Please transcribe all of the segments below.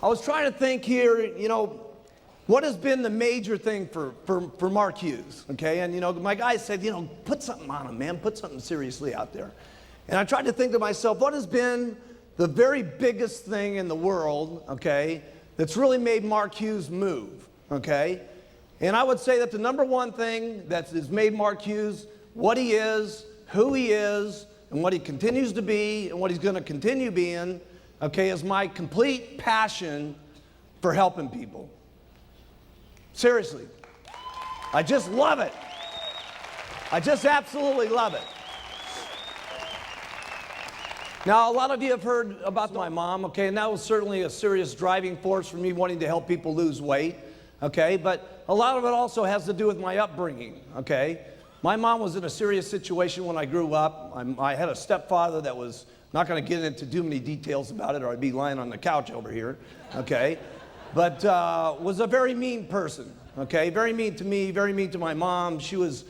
I was trying to think here, what has been the major thing for Mark Hughes, okay? And, my guy said, put something on him, man. Put something seriously out there. And I tried to think to myself, what has been the very biggest thing in the world, okay, that's really made Mark Hughes move, okay? And I would say that the number one thing that has made Mark Hughes what he is, who he is, and what he continues to be, and what he's going to continue being, okay, is my complete passion for helping people. Seriously. I just love it. I just absolutely love it. Now, a lot of you have heard about my mom, okay, and that was certainly a serious driving force for me wanting to help people lose weight, okay, but a lot of it also has to do with my upbringing, okay. My mom was in a serious situation when I grew up. I had a stepfather that was, not going to get into too many details about it or I'd be lying on the couch over here, okay, but was a very mean person, okay, very mean to me, very mean to my mom. She was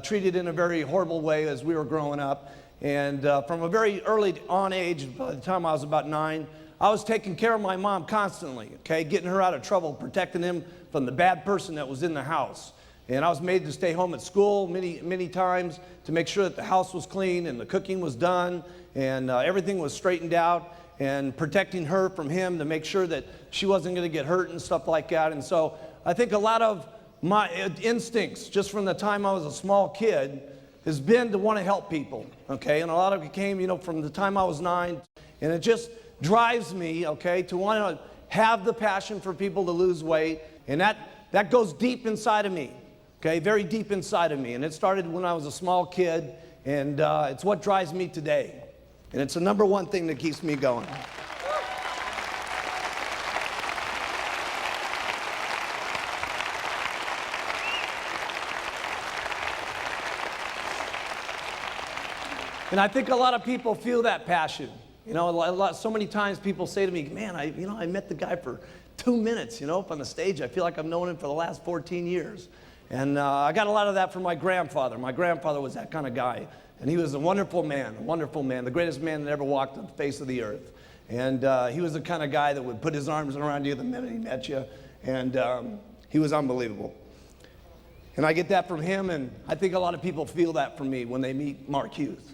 treated in a very horrible way as we were growing up. And from a very early on age, by the time I was about 9, I was taking care of my mom constantly, okay, getting her out of trouble, protecting him from the bad person that was in the house. And I was made to stay home at school many times to make sure that the house was clean and the cooking was done and everything was straightened out, and protecting her from him to make sure that she wasn't going to get hurt and stuff like that. And so I think a lot of my instincts, just from the time I was a small kid, has been to want to help people, okay? And a lot of it came, from the time I was 9, and it just drives me, okay, to want to have the passion for people to lose weight, and that goes deep inside of me, okay, very deep inside of me. And it started when I was a small kid, and it's what drives me today. And it's the number one thing that keeps me going. And I think a lot of people feel that passion. So many times people say to me, man, I met the guy for 2 minutes, up on the stage. I feel like I've known him for the last 14 years. And I got a lot of that from my grandfather. My grandfather was that kind of guy. And he was a wonderful man, the greatest man that ever walked on the face of the earth. And he was the kind of guy that would put his arms around you the minute he met you. And he was unbelievable. And I get that from him, and I think a lot of people feel that from me when they meet Mark Hughes.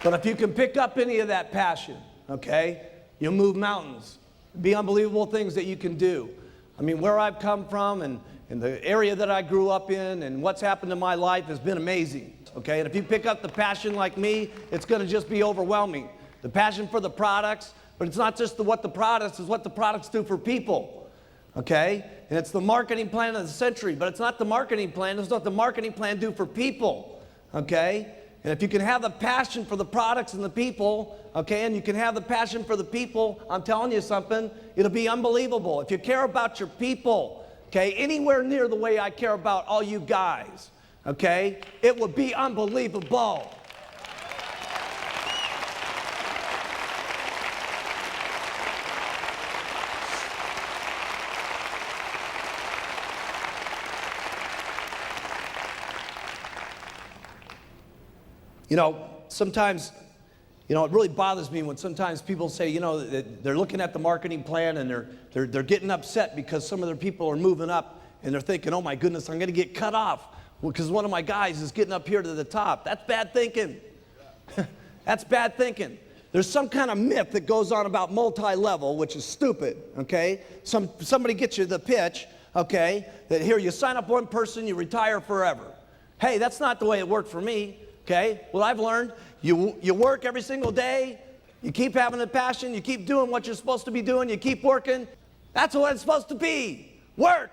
But if you can pick up any of that passion, okay, you'll move mountains. Be unbelievable things that you can do. I mean, where I've come from and the area that I grew up in and what's happened in my life has been amazing, okay? And if you pick up the passion like me, it's going to just be overwhelming. The passion for the products, but it's not just what the products, it's what the products do for people, okay? And it's the marketing plan of the century, but it's not the marketing plan. It's what the marketing plan do for people, okay? And if you can have the passion for the products and the people, okay, and you can have the passion for the people, I'm telling you something, it'll be unbelievable. If you care about your people, okay, anywhere near the way I care about all you guys, okay, it would be unbelievable. Sometimes, it really bothers me when sometimes people say, that they're looking at the marketing plan and they're getting upset because some of their people are moving up and they're thinking, oh my goodness, I'm going to get cut off because one of my guys is getting up here to the top. That's bad thinking. That's bad thinking. There's some kind of myth that goes on about multi-level, which is stupid, okay? Somebody gets you the pitch, okay, that here you sign up one person, you retire forever. Hey, that's not the way it worked for me. Okay, well, I've learned you work every single day, you keep having the passion, you keep doing what you're supposed to be doing, you keep working. That's what it's supposed to be, work.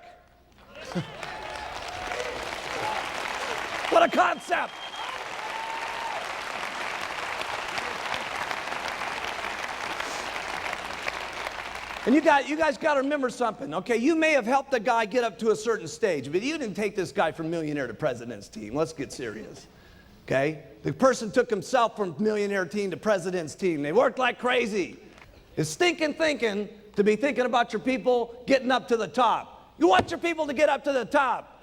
What a concept. And you guys got to remember something, okay? You may have helped a guy get up to a certain stage, but you didn't take this guy from millionaire to president's team. Let's get serious. Okay? The person took himself from millionaire team to president's team. They worked like crazy. It's stinking thinking to be thinking about your people getting up to the top. You want your people to get up to the top.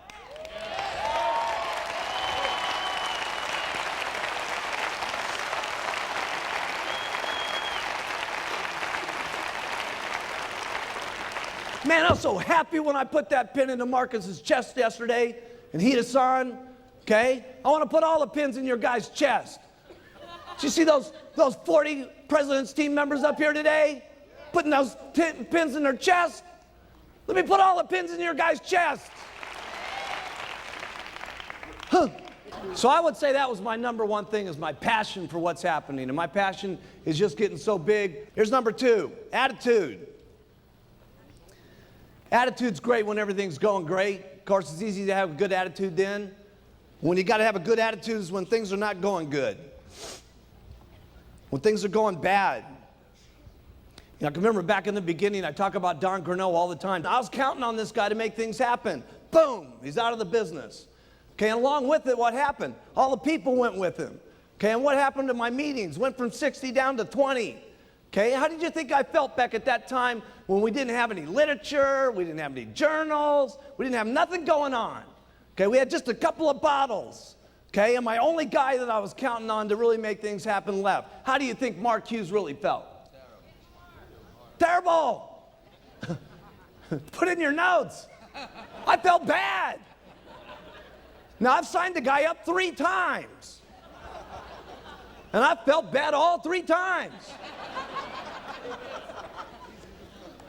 Man, I was so happy when I put that pin into Marcus's chest yesterday and Hida-san, okay? I want to put all the pins in your guys' chest. Did you see those 40 President's team members up here today? Putting those pins in their chest? Let me put all the pins in your guys' chest. Huh. So I would say that was my number one thing, is my passion for what's happening. And my passion is just getting so big. Here's number 2, attitude. Attitude's great when everything's going great. Of course, it's easy to have a good attitude then. When you got to have a good attitude is when things are not going good. When things are going bad. You know, I can remember back in the beginning, I talk about Don Grano all the time. I was counting on this guy to make things happen. Boom, he's out of the business. Okay, and along with it, what happened? All the people went with him. Okay, and what happened to my meetings? Went from 60 down to 20. Okay, how did you think I felt back at that time when we didn't have any literature, we didn't have any journals, we didn't have nothing going on? Okay, we had just a couple of bottles. Okay, and my only guy that I was counting on to really make things happen left. How do you think Mark Hughes really felt? Terrible. Put in your notes. I felt bad. Now, I've signed the guy up 3 times. And I felt bad all 3 times.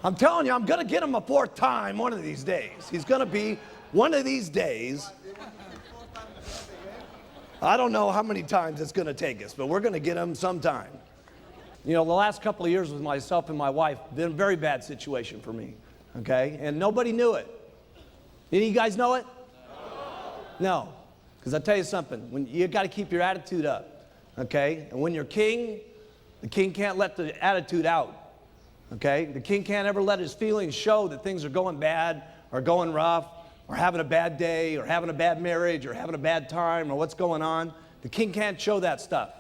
I'm telling you, I'm going to get him a 4th time one of these days. He's going to be one of these days. I don't know how many times it's going to take us, but we're going to get him sometime. You know, the last couple of years with myself and my wife, been a very bad situation for me, okay? And nobody knew it. Any of you guys know it? No. Because I'll tell you something, when you got to keep your attitude up, okay? And when you're king, the king can't let the attitude out. Okay? The king can't ever let his feelings show that things are going bad or going rough or having a bad day or having a bad marriage or having a bad time or what's going on. The king can't show that stuff.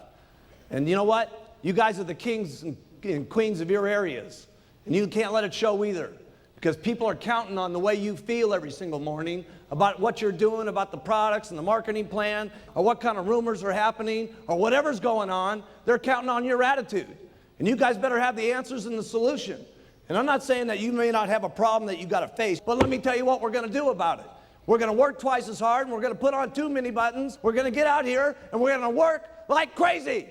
And you know what? You guys are the kings and queens of your areas. And you can't let it show either. Because people are counting on the way you feel every single morning about what you're doing, about the products and the marketing plan, or what kind of rumors are happening, or whatever's going on. They're counting on your attitude. And you guys better have the answers and the solution. And I'm not saying that you may not have a problem that you got to face, but let me tell you what we're going to do about it. We're going to work twice as hard, and we're going to put on 2 mini buttons. We're going to get out here, and we're going to work like crazy.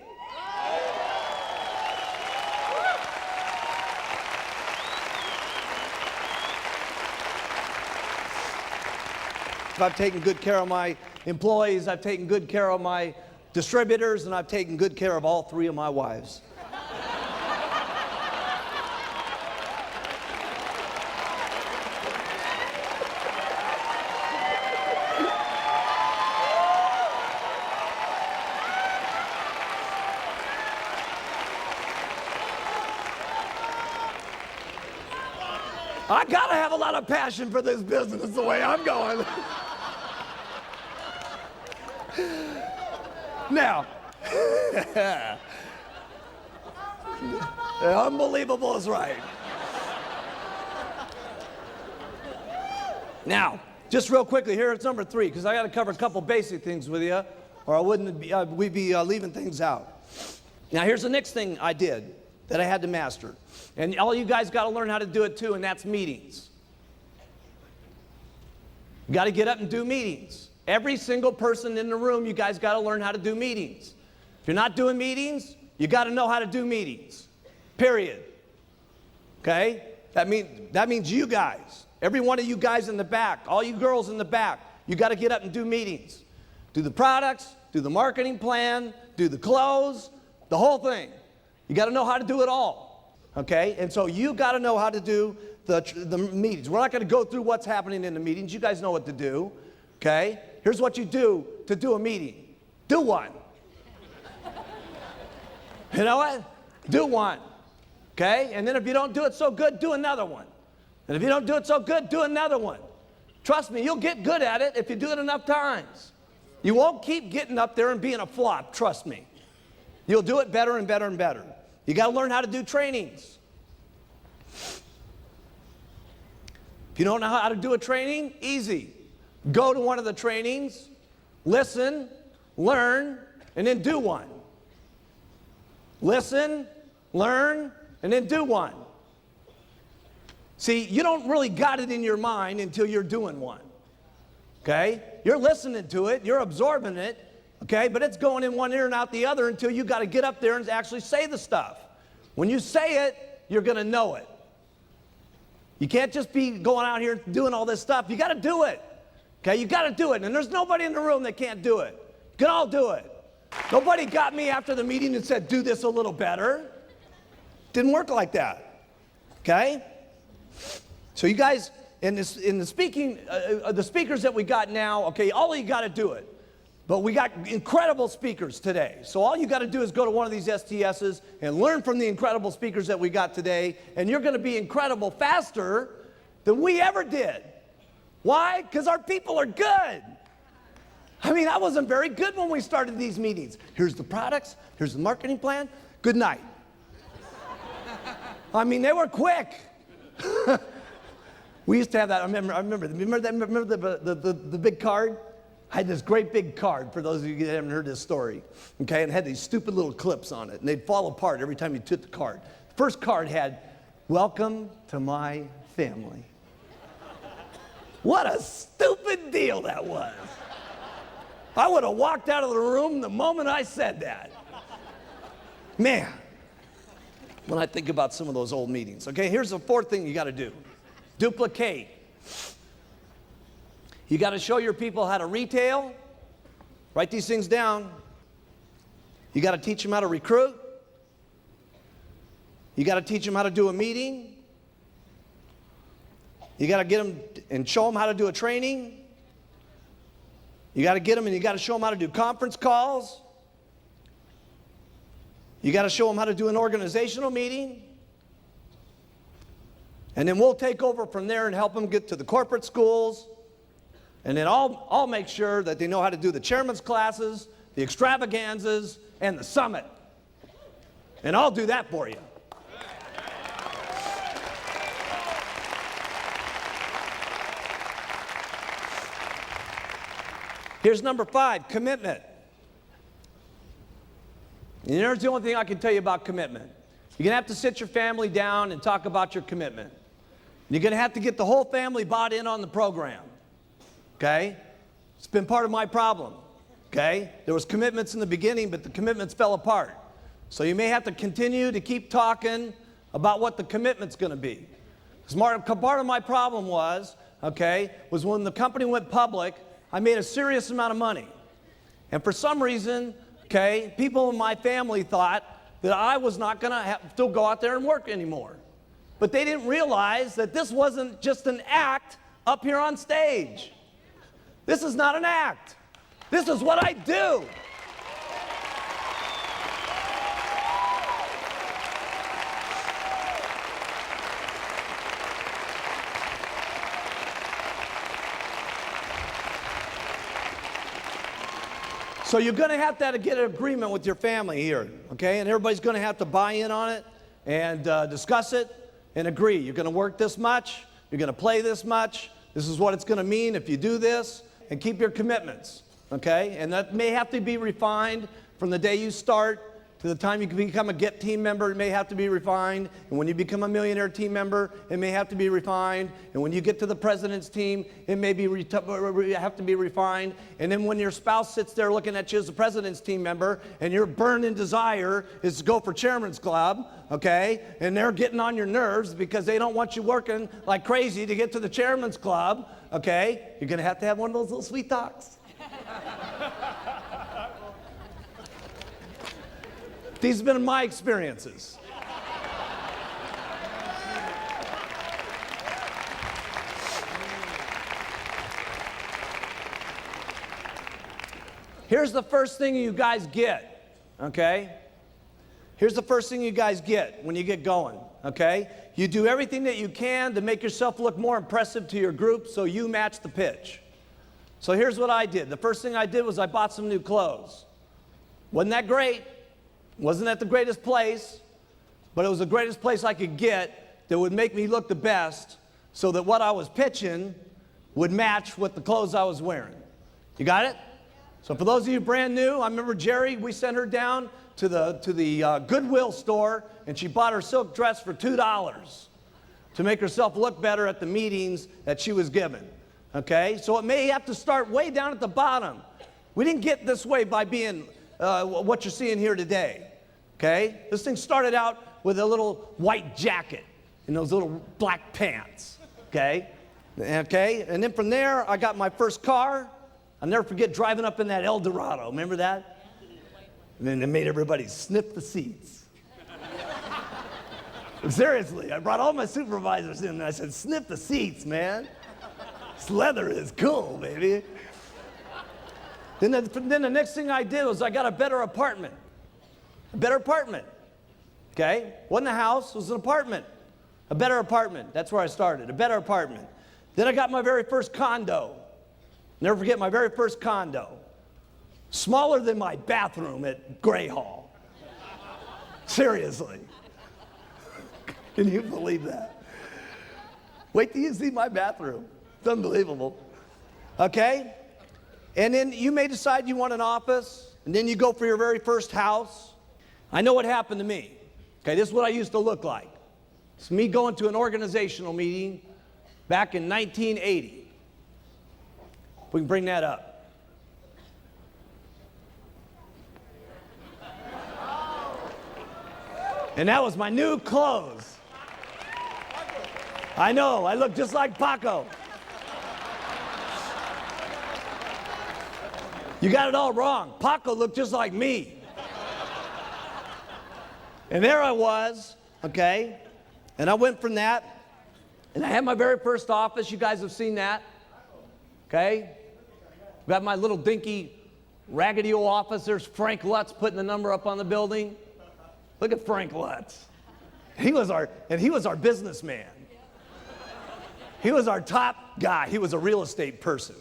I've taken good care of my employees, I've taken good care of my distributors, and I've taken good care of all 3 of my wives. I gotta have a lot of passion for this business the way I'm going. Now, unbelievable is right. Now, just real quickly, here it's number 3, because I got to cover a couple basic things with you, or I wouldn't be, we'd be leaving things out. Now, here's the next thing I did that I had to master. And all you guys got to learn how to do it too, and that's meetings. You got to get up and do meetings. Every single person in the room, you guys got to learn how to do meetings. If you're not doing meetings, you got to know how to do meetings. Period. Okay? That means you guys. Every one of you guys in the back, all you girls in the back, you got to get up and do meetings. Do the products, do the marketing plan, do the close, the whole thing. You got to know how to do it all. Okay? And so you got to know how to do the meetings. We're not going to go through what's happening in the meetings. You guys know what to do. Okay? Here's what you do to do a meeting. Do one. You know what? Do one. Okay? And then if you don't do it so good, do another one. And if you don't do it so good, do another one. Trust me, you'll get good at it if you do it enough times. You won't keep getting up there and being a flop, trust me. You'll do it better and better and better. You got to learn how to do trainings. If you don't know how to do a training, easy. Go to one of the trainings, listen, learn, and then do one. Listen, learn, and then do one. See, you don't really got it in your mind until you're doing one. Okay? You're listening to it, you're absorbing it, okay? But it's going in one ear and out the other until you got to get up there and actually say the stuff. When you say it, you're going to know it. You can't just be going out here doing all this stuff. You got to do it. Okay? You got to do it. And there's nobody in the room that can't do it. You can all do it. Nobody got me after the meeting and said, do this a little better. Didn't work like that. Okay? So you guys, in the speakers that we got now, okay, all of you got to do it. But we got incredible speakers today. So all you got to do is go to one of these STSs and learn from the incredible speakers that we got today, and you're going to be incredible faster than we ever did. Why? Because our people are good. I mean, I wasn't very good when we started these meetings. Here's the products, here's the marketing plan, good night. I mean, they were quick. We used to have that, I remember the big card? I had this great big card, for those of you that haven't heard this story, okay, and it had these stupid little clips on it, and they'd fall apart every time you took the card. The first card had, welcome to my family. What a stupid deal that was. I would have walked out of the room the moment I said that. Man, when I think about some of those old meetings. Okay, here's the fourth thing you got to do. Duplicate. You got to show your people how to retail. Write these things down. You got to teach them how to recruit. You got to teach them how to do a meeting. You got to get them and show them how to do a training. You got to get them and you got to show them how to do conference calls. You got to show them how to do an organizational meeting. And then we'll take over from there and help them get to the corporate schools. And then I'll make sure that they know how to do the chairman's classes, the extravaganzas, and the summit. And I'll do that for you. Here's number 5, commitment. And here's the only thing I can tell you about commitment. You're going to have to sit your family down and talk about your commitment. You're going to have to get the whole family bought in on the program. Okay? It's been part of my problem. Okay? There was commitments in the beginning, but the commitments fell apart. So you may have to continue to keep talking about what the commitment's going to be. Because part of my problem was when the company went public, I made a serious amount of money. And for some reason, people in my family thought that I was not going to have to go out there and work anymore. But they didn't realize that this wasn't just an act up here on stage. This is not an act. This is what I do. So you're going to have to get an agreement with your family here, okay? And everybody's going to have to buy in on it and discuss it and agree. You're going to work this much. You're going to play this much. This is what it's going to mean if you do this. And keep your commitments, okay? And that may have to be refined from the day you start to the time you can become a GET team member. It may have to be refined. And when you become a millionaire team member, it may have to be refined. And when you get to the president's team, it may have to be refined. And then when your spouse sits there looking at you as the president's team member, and your burning desire is to go for chairman's club, okay? And they're getting on your nerves because they don't want you working like crazy to get to the chairman's club, okay? You're going to have one of those little sweet talks. These have been my experiences. Here's the first thing you guys get, okay? Here's the first thing you guys get when you get going, okay? You do everything that you can to make yourself look more impressive to your group so you match the pitch. So here's what I did. The first thing I did was I bought some new clothes. Wasn't that great? Wasn't at the greatest place, but it was the greatest place I could get that would make me look the best, so that what I was pitching would match with the clothes I was wearing. You got it? So for those of you brand new, I remember Jerry, we sent her down to the Goodwill store, and she bought her silk dress for $2 to make herself look better at the meetings that she was given. Okay? So it may have to start way down at the bottom. We didn't get this way by being what you're seeing here today. Okay? This thing started out with a little white jacket and those little black pants. Okay? Okay? And then from there, I got my first car. I'll never forget driving up in that El Dorado. Remember that? And then they made everybody sniff the seats. Seriously, I brought all my supervisors in and I said, sniff the seats, man. This leather is cool, baby. Then the next thing I did was I got a better apartment. A better apartment. Okay? Wasn't a house, it was an apartment. A better apartment. That's where I started. A better apartment. Then I got my very first condo. Never forget my very first condo. Smaller than my bathroom at Gray Hall. Seriously. Can you believe that? Wait till you see my bathroom. It's unbelievable. Okay? And then you may decide you want an office, and then you go for your very first house. I know what happened to me. Okay, this is what I used to look like. It's me going to an organizational meeting back in 1980. If we can bring that up. And that was my new clothes. I know, I look just like Paco. You got it all wrong. Paco looked just like me. And there I was, okay? And I went from that, and I had my very first office. You guys have seen that, okay? Got my little dinky, raggedy old office. There's Frank Lutz putting the number up on the building. Look at Frank Lutz. He was our businessman. He was our top guy. He was a real estate person.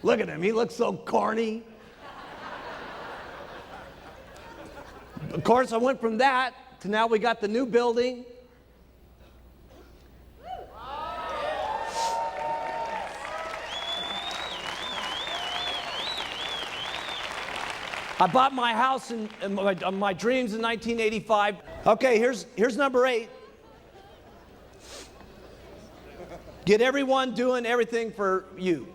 Look at him. He looks so corny. Of course, I went from that to now we got the new building. I bought my house in my dreams in 1985. Okay, here's number 8. Get everyone doing everything for you.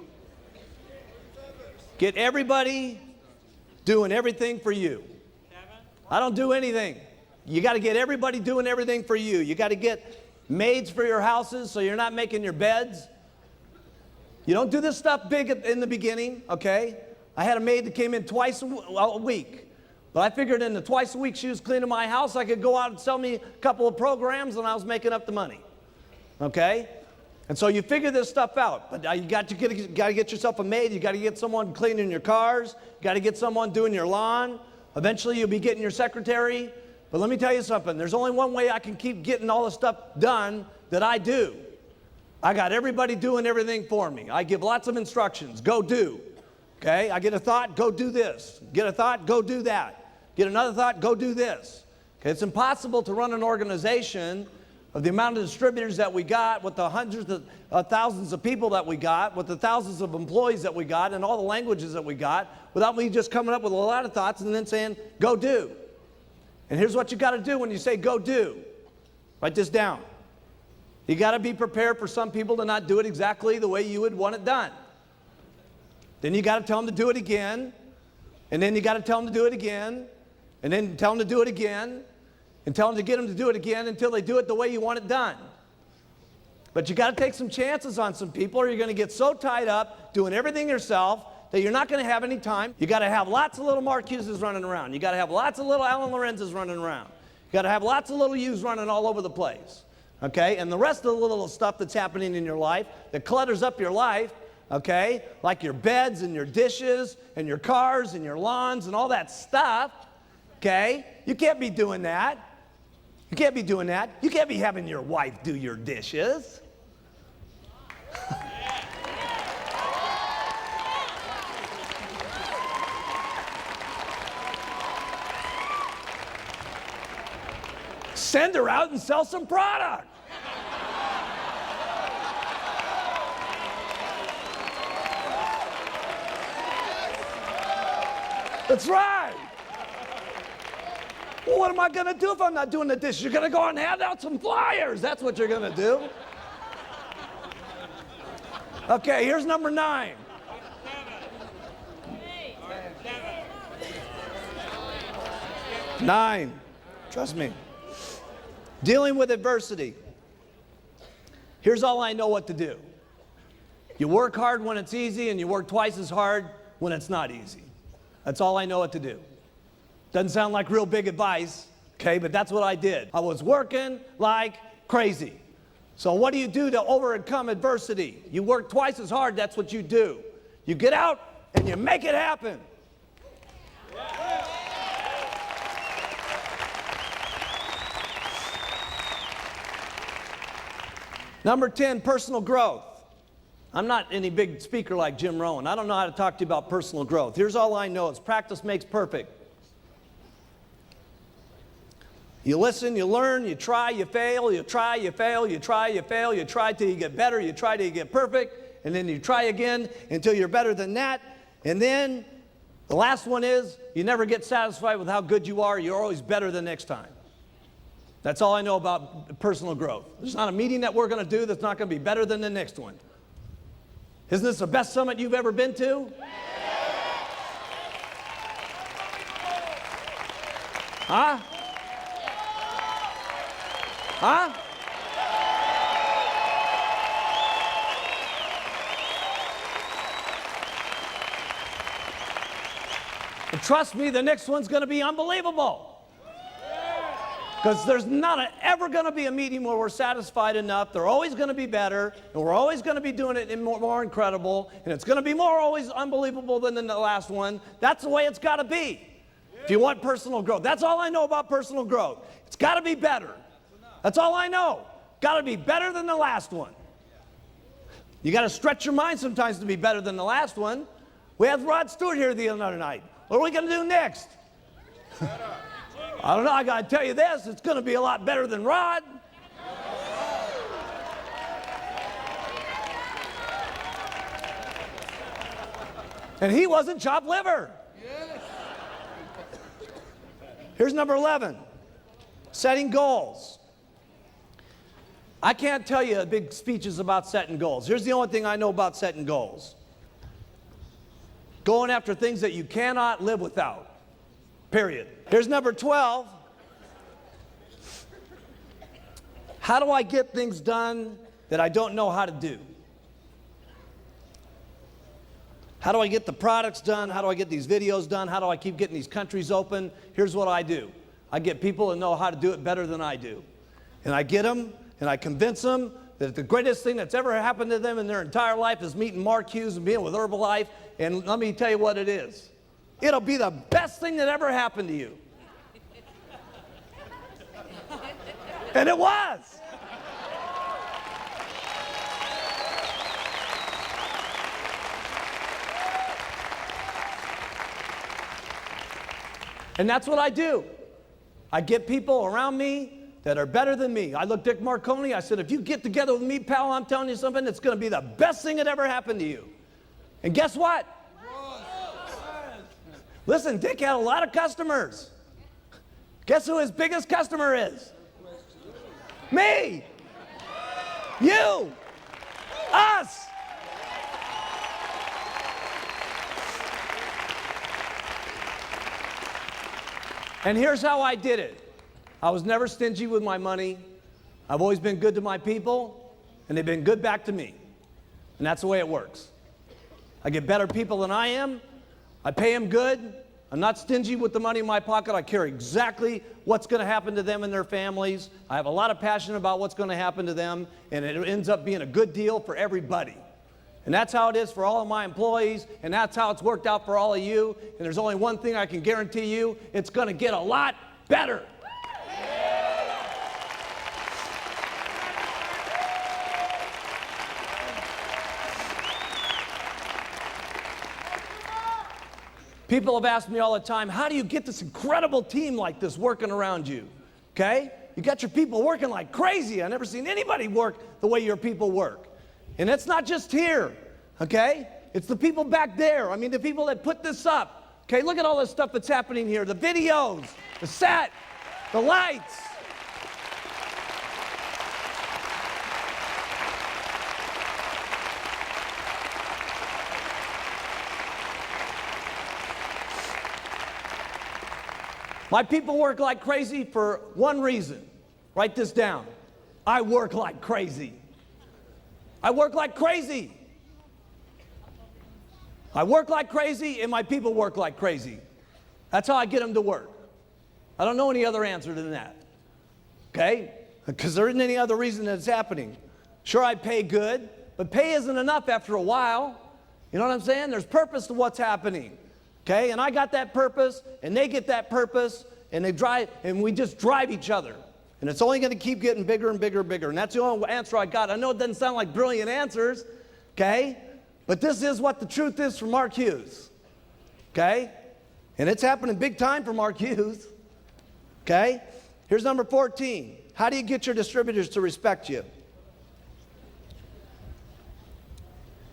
Get everybody doing everything for you. I don't do anything. You got to get everybody doing everything for you. You got to get maids for your houses so you're not making your beds. You don't do this stuff big in the beginning, okay? I had a maid that came in twice a week. But I figured in the twice a week she was cleaning my house, I could go out and sell me a couple of programs and I was making up the money. Okay? And so you figure this stuff out. But you got to get yourself a maid. You got to get someone cleaning your cars. You got to get someone doing your lawn. Eventually you'll be getting your secretary. But let me tell you something. There's only one way I can keep getting all the stuff done that I do. I got everybody doing everything for me. I give lots of instructions. Go do. Okay? I get a thought, go do this. Get a thought, go do that. Get another thought, go do this. Okay? It's impossible to run an organization of the amount of distributors that we got, with the hundreds of thousands of people that we got, with the thousands of employees that we got, and all the languages that we got, without me just coming up with a lot of thoughts and then saying, go do. And here's what you got to do when you say go do. Write this down. You got to be prepared for some people to not do it exactly the way you would want it done. Then you got to tell them to do it again, and then you got to tell them to do it again, and then tell them to do it again, and tell them to get them to do it again until they do it the way you want it done. But you got to take some chances on some people, or you're going to get so tied up doing everything yourself that you're not going to have any time. You got to have lots of little Mark Hughes running around. You got to have lots of little Alan Lorenz's running around. You got to have lots of little yous running all over the place. Okay? And the rest of the little stuff that's happening in your life that clutters up your life, okay, like your beds and your dishes and your cars and your lawns and all that stuff, okay, you can't be doing that. You can't be doing that. You can't be having your wife do your dishes. Send her out and sell some product. That's right. Well, what am I going to do if I'm not doing the dishes? You're going to go and hand out some flyers. That's what you're going to do. Okay, here's number 9. Nine. Trust me. Dealing with adversity. Here's all I know what to do. You work hard when it's easy, and you work twice as hard when it's not easy. That's all I know what to do. Doesn't sound like real big advice, okay, but that's what I did. I was working like crazy. So what do you do to overcome adversity? You work twice as hard, that's what you do. You get out and you make it happen. Number 10, personal growth. I'm not any big speaker like Jim Rohn. I don't know how to talk to you about personal growth. Here's all I know is practice makes perfect. You listen, you learn, you try, you fail, you try, you fail, you try, you fail, you try till you get better, you try till you get perfect, and then you try again until you're better than that. And then the last one is you never get satisfied with how good you are. You're always better the next time. That's all I know about personal growth. There's not a meeting that we're going to do that's not going to be better than the next one. Isn't this the best summit you've ever been to? Huh? Huh? And trust me, the next one's going to be unbelievable. Because there's not ever going to be a meeting where we're satisfied enough. They're always going to be better, and we're always going to be doing it more incredible, and it's going to be more always unbelievable than the last one. That's the way it's got to be if you want personal growth. That's all I know about personal growth. It's got to be better. That's all I know. Got to be better than the last one. You got to stretch your mind sometimes to be better than the last one. We had Rod Stewart here the other night. What are we going to do next? I don't know, I got to tell you this, it's going to be a lot better than Rod. And he wasn't chopped liver. Here's number 11, setting goals. I can't tell you big speeches about setting goals. Here's the only thing I know about setting goals. Going after things that you cannot live without. Period. Here's number 12. How do I get things done that I don't know how to do? How do I get the products done? How do I get these videos done? How do I keep getting these countries open? Here's what I do. I get people that know how to do it better than I do. And I get them and I convince them that the greatest thing that's ever happened to them in their entire life is meeting Mark Hughes and being with Herbalife. And let me tell you what it is. It'll be the best thing that ever happened to you. And it was. And that's what I do. I get people around me that are better than me. I looked at Dick Marconi, I said, if you get together with me, pal, I'm telling you something, it's going to be the best thing that ever happened to you. And guess what? Listen, Dick had a lot of customers. Guess who his biggest customer is? Me. You. Us. And here's how I did it. I was never stingy with my money. I've always been good to my people, and they've been good back to me. And that's the way it works. I get better people than I am. I pay them good. I'm not stingy with the money in my pocket. I care exactly what's going to happen to them and their families. I have a lot of passion about what's going to happen to them, and it ends up being a good deal for everybody. And that's how it is for all of my employees, and that's how it's worked out for all of you. And there's only one thing I can guarantee you, it's going to get a lot better. People have asked me all the time, how do you get this incredible team like this working around you? Okay? You got your people working like crazy. I've never seen anybody work the way your people work. And it's not just here, okay? It's the people back there. I mean, the people that put this up. Okay, look at all this stuff that's happening here. The videos, the set, the lights. My people work like crazy for one reason. Write this down. I work like crazy. I work like crazy. I work like crazy, and my people work like crazy. That's how I get them to work. I don't know any other answer than that. Okay? Because there isn't any other reason that it's happening. Sure, I pay good, but pay isn't enough after a while. You know what I'm saying? There's purpose to what's happening. Okay? And I got that purpose, and they get that purpose, and they drive, and we just drive each other. And it's only going to keep getting bigger and bigger and bigger. And that's the only answer I got. I know it doesn't sound like brilliant answers, okay? But this is what the truth is for Mark Hughes, okay? And it's happening big time for Mark Hughes, okay? Here's number 14. How do you get your distributors to respect you?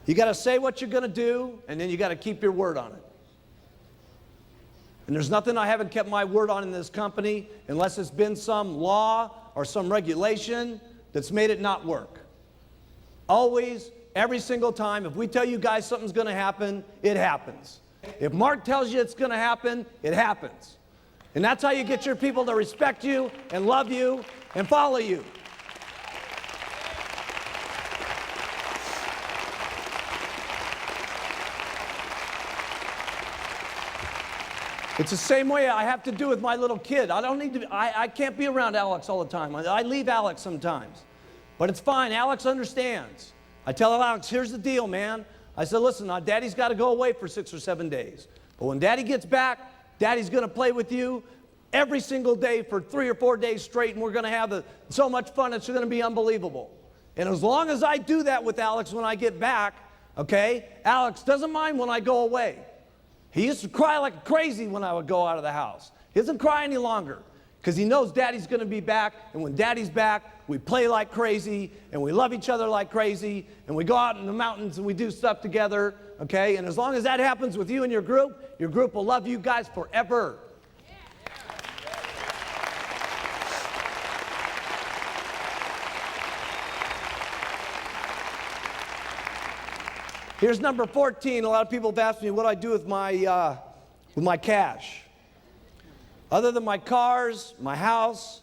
You got to say what you're going to do, and then you got to keep your word on it. And there's nothing I haven't kept my word on in this company unless it's been some law or some regulation that's made it not work. Always, every single time, if we tell you guys something's going to happen, it happens. If Mark tells you it's going to happen, it happens. And that's how you get your people to respect you and love you and follow you. It's the same way I have to do with my little kid. I can't be around Alex all the time. I leave Alex sometimes. But it's fine. Alex understands. I tell Alex, here's the deal, man. I said, listen, Daddy's got to go away for 6 or 7 days. But when Daddy gets back, Daddy's going to play with you every single day for 3 or 4 days straight, and we're going to have so much fun, it's going to be unbelievable. And as long as I do that with Alex when I get back, okay, Alex doesn't mind when I go away. He used to cry like crazy when I would go out of the house. He doesn't cry any longer because he knows Daddy's going to be back. And when Daddy's back, we play like crazy and we love each other like crazy and we go out in the mountains and we do stuff together, okay? And as long as that happens with you and your group will love you guys forever. Here's number 14. A lot of people have asked me what I do with my cash. Other than my cars, my house,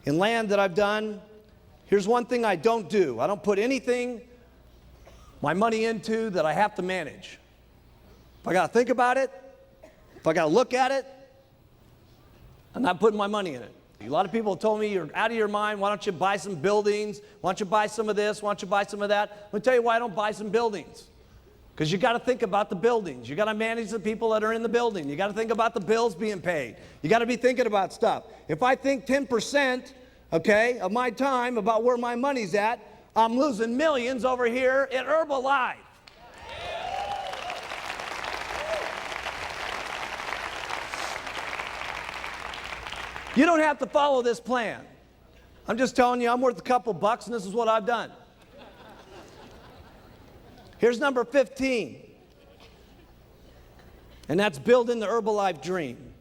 and land that I've done, here's one thing I don't do. I don't put anything, my money into that I have to manage. If I got to think about it, if I got to look at it, I'm not putting my money in it. A lot of people have told me, you're out of your mind, why don't you buy some buildings? Why don't you buy some of this? Why don't you buy some of that? Let me tell you why I don't buy some buildings. Because you got to think about the buildings. You got to manage the people that are in the building. You got to think about the bills being paid. You got to be thinking about stuff. If I think 10%, okay, of my time about where my money's at, I'm losing millions over here at Herbalife. You don't have to follow this plan. I'm just telling you, I'm worth a couple bucks, and this is what I've done. Here's number 15. And that's building the Herbalife dream.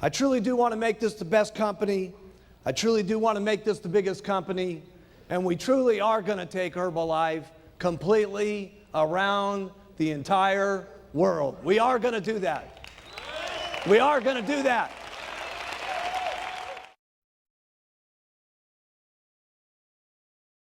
I truly do want to make this the best company. I truly do want to make this the biggest company. And we truly are going to take Herbalife completely around the entire world. We are going to do that. We are going to do that.